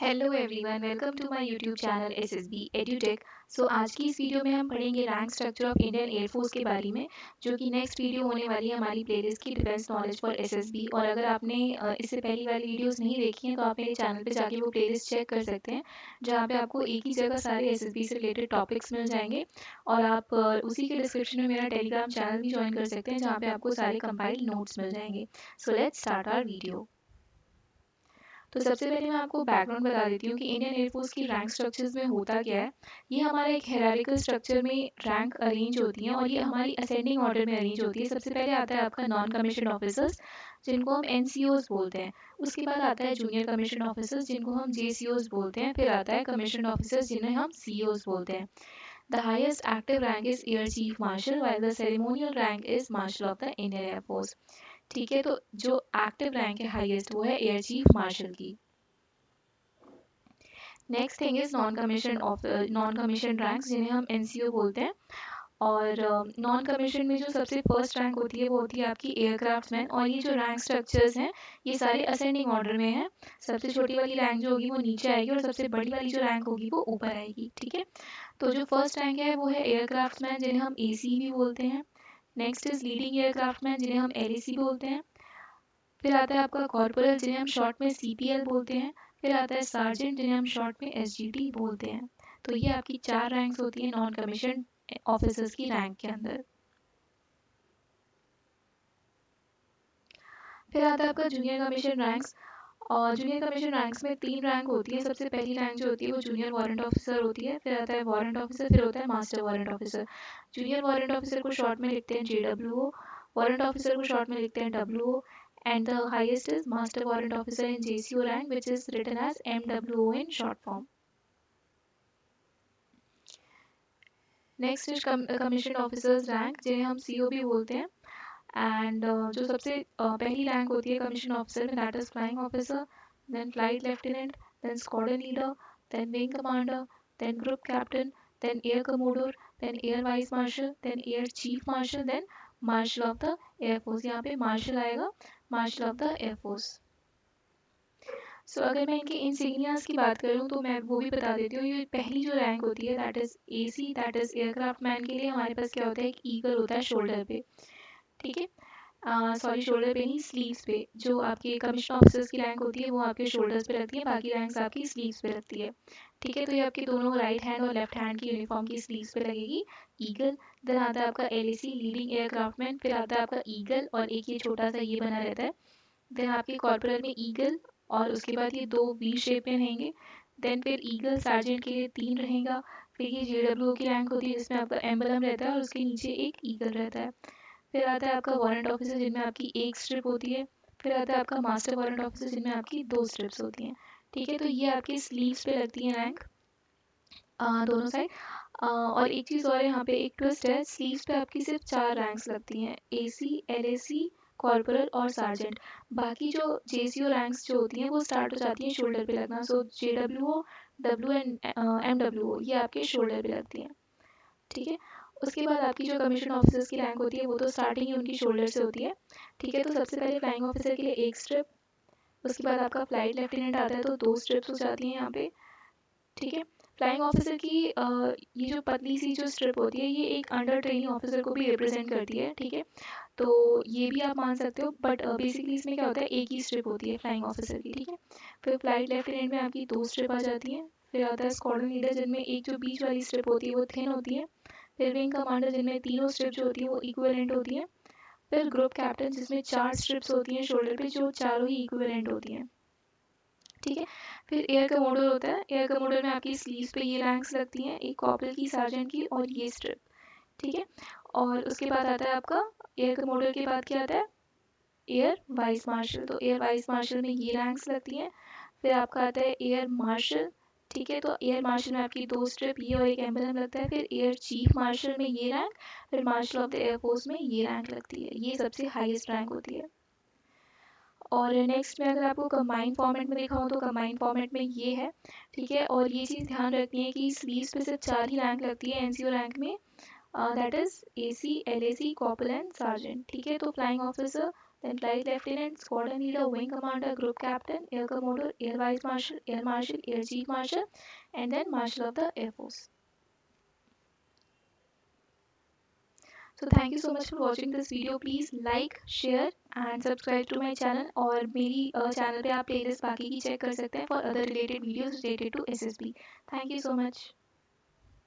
Hello everyone, welcome to my YouTube channel SSB Edutech. So आज की इस video में हम पढ़ेंगे rank structure of Indian air force के बारे में, जो कि नेक्स्ट वीडियो होने वाली है हमारी प्लेलिस्ट की डिफेंस नॉलेज फॉर एसएसबी। और अगर आपने इससे पहली वाली वीडियोस नहीं देखी हैं तो आप मेरे चैनल पे जाके वो प्लेलिस्ट चेक कर सकते हैं, जहाँ पे आपको एक ही जगह सारे एसएसबी से रिलेटेड टॉपिक्स मिल जाएंगे। और आप उसी के डिस्क्रिप्शन में मेरा टेलीग्राम चैनल भी ज्वाइन कर सकते हैं, जहाँ पे आपको सारे कंपाइल्ड नोट्स मिल जाएंगे। So let's start our video. तो सबसे पहले मैं आपको बैकग्राउंड बता देती हूँ कि इंडियन एयरफोर्स की रैंक स्ट्रक्चर्स में होता क्या है। ये हमारा एक हेरारिकल स्ट्रक्चर में रैंक अरेंज होती हैं और ये हमारी असेंडिंग ऑर्डर में अरेंज होती है। सबसे पहले आता है आपका नॉन कमीशन ऑफिसर्स, जिनको हम एनसीओज बोलते हैं। उसके बाद आता है जूनियर कमीशन ऑफिसर्स, जिनको हम जेसीओज बोलते हैं। फिर आता है कमीशन ऑफिसर्स, जिन्हें हम सीओज बोलते हैं। The highest active rank is Air Chief Marshal, while the ceremonial rank is Marshal of the Indian Air Force. ठीक है, तो जो एक्टिव रैंक है हाईएस्ट वो है एयर चीफ मार्शल की। Next thing is non commission ranks, जिन्हें हम एनसीओ बोलते हैं। और नॉन कमीशन में जो सबसे फर्स्ट रैंक होती है वो होती है आपकी एयरक्राफ्टमैन। और ये जो रैंक स्ट्रक्चर्स हैं ये सारे असेंडिंग ऑर्डर में हैं। सबसे छोटी वाली रैंक जो होगी वो नीचे आएगी और सबसे बड़ी वाली जो रैंक होगी वो ऊपर आएगी। ठीक है, तो जो फर्स्ट रैंक है वो है एयरक्राफ्टमैन, जिन्हें हम एसी भी बोलते हैं। नेक्स्ट इज लीडिंग एयरक्राफ्टमैन, जिन्हें हम एलएसी बोलते हैं। फिर आता है आपका कॉर्पोरल, जिन्हें हम शॉर्ट में सीपीएल बोलते हैं। फिर आता है सार्जेंट, जिन्हें हम शॉर्ट में एसजीटी बोलते हैं। तो ये आपकी 4 रैंक्स होती है नॉन कमीशन ऑफिसर्स की रैंक के अंदर। फिर आता है आपका जूनियर कमीशन रैंक्स। और जूनियर कमीशन रैंक्स में 3 रैंक होती है। सबसे पहली रैंक जो होती है वो जूनियर वारंट ऑफिसर होती है। फिर आता है वारंट ऑफिसर, फिर होता है master warrant officer. Junior warrant officer को शॉर्ट में लिखते हैं जेडब्ल्यूओ, वारंट ऑफिसर को शॉर्ट में लिखते हैं डब्ल्यूओ, and the highest is master warrant officer in JCO rank, which is written as MWO in short form. Next is commissioned officers rank, जिन्हें हम CO भी बोलते हैं। एंड जो सबसे पहली रैंक होती है कमीशन ऑफिसर में, that is flying officer, then flight lieutenant, then squadron leader, then wing commander, then group captain, then air commodore, then air vice marshal, then air chief marshal, then marshal of the air force. यहाँ पे martial आएगा, martial of the air force. अगर मैं इनके इंसिग्नियाज की बात करूँ तो मैं वो भी बता देती हूँ। ये पहली जो रैंक होती है that is AC, that is aircraft man के लिए हमारे पास क्या होता है, एक ईगल होता है शोल्डर पे। ठीक है, सॉरी शोल्डर पे नहीं, स्लीव्स पे। जो आपके कमीशन ऑफिसर्स की रैंक होती है वो आपके शोल्डर्स पे रखती है, बाकी रैंक्स आपकी स्लीव्स पे रखती है। ठीक है, तो ये आपके दोनों राइट हैंड और लेफ्ट हैंड की यूनिफॉर्म की स्लीव्स पे लगेगी ईगल। देन आता है आपका एलएसी, लीडिंग एयरक्राफ्टमैन। फिर आता है आपका ईगल और एक ये छोटा सा ये बना रहता है। देन आपके कॉर्पोरल में ईगल और उसके बाद ये 2 वी शेप में रहेंगे। देन फिर ईगल सार्जेंट के लिए 3 रहेगा। फिर ये जेडब्ल्यू की रैंक होती है जिसमें आपका एम्बलम रहता है और उसके नीचे एक ईगल रहता है। फिर आता है आपका वारंट ऑफिसर, जिनमें आपकी एक स्ट्रिप होती है। फिर आता है आपका मास्टर वारंट ऑफिसर, जिनमें आपकी 2 स्ट्रिप्स होती हैं। ठीक है, तो ये आपकी स्लीव्स पे लगती है रैंक दोनों साइड। और एक चीज़ और यहाँ पे एक ट्विस्ट है, स्लीव्स पे आपकी सिर्फ 4 रैंक्स लगती हैं, एसी, एलएसी, कॉर्पोरल और सार्जेंट। बाकी जो जेसीओ रैंक्स जो होती हैं वो स्टार्ट हो जाती हैं शोल्डर पे लगना। सो जेडब्ल्यूओ, डब्ल्यू एंड एमडब्ल्यूओ ये आपके शोल्डर पे लगती हैं। ठीक है, उसके बाद आपकी जो कमीशन ऑफिसर्स की रैंक होती है वो तो स्टार्टिंग ही उनकी शोल्डर से होती है। ठीक है, तो सबसे पहले फ्लाइंग ऑफिसर के लिए एक स्ट्रिप, उसके बाद आपका फ्लाइट लेफ्टिनेंट आता है तो 2 स्ट्रिप्स हो जाती हैं यहाँ पे। ठीक है, फ्लाइंग ऑफिसर की ये जो पतली सी जो स्ट्रिप होती है ये एक अंडर ट्रेनिंग ऑफिसर को भी रिप्रेजेंट करती है। ठीक है, तो ये भी आप मान सकते हो, बट बेसिकली इसमें क्या होता है, एक ही स्ट्रिप होती है फ्लाइंग ऑफिसर की। ठीक है, फिर फ्लाइट लेफ्टिनेंट में आपकी 2 स्ट्रिप आ जाती हैं। फिर आता है स्क्वाड्रन लीडर, जिनमें एक जो बीच वाली स्ट्रिप होती है वो थिन होती है। फिर विंग कमांडर, जिनमें तीनों स्ट्रिप जो होती है वो इक्विवेलेंट होती है। फिर ग्रुप कैप्टन, जिसमें 4 स्ट्रिप्स होती हैं शोल्डर पे, जो चारों ही इक्विवेलेंट होती हैं। ठीक है, फिर एयर कमोडोर होता है। एयर कमोडोर में आपकी स्लीव्स पे ये रैंक्स लगती हैं, एक कॉर्पोरल की, सार्जेंट की और ये स्ट्रिप। ठीक है, और उसके बाद आता है आपका एयर कमोडोर के बाद क्या आता है, एयर वाइस मार्शल। तो एयर वाइस मार्शल में ये रैंक्स लगती हैं। फिर आपका आता है एयर मार्शल। ठीक है, तो एयर मार्शल में आपकी 2 स्ट्रिप ये और एक एम्बलम लगता है। फिर एयर चीफ मार्शल में ये रैंक, फिर मार्शल ऑफ द एयरफोर्स में ये रैंक लगती है। ये सबसे हाईएस्ट रैंक होती है। और नेक्स्ट में अगर आपको कंबाइंड फॉर्मेट में दिखाऊं तो कंबाइंड फॉर्मेट में ये है। ठीक है, और ये चीज़ ध्यान रखनी है कि स्लीव्स पे सिर्फ 4 ही रैंक लगती है एनसीओ रैंक में, that is AC, LAC, corporal and sergeant. ठीक है, तो flying officer, then flight lieutenant, squadron leader, wing commander, group captain, air commodore, air vice marshal, air chief marshal, and then marshal of the air force. So thank you so much for watching this video. Please like, share and subscribe to my channel, और मेरी channel पे आप playlist बाकी की check कर सकते हैं for other related videos related to SSB. Thank you so much.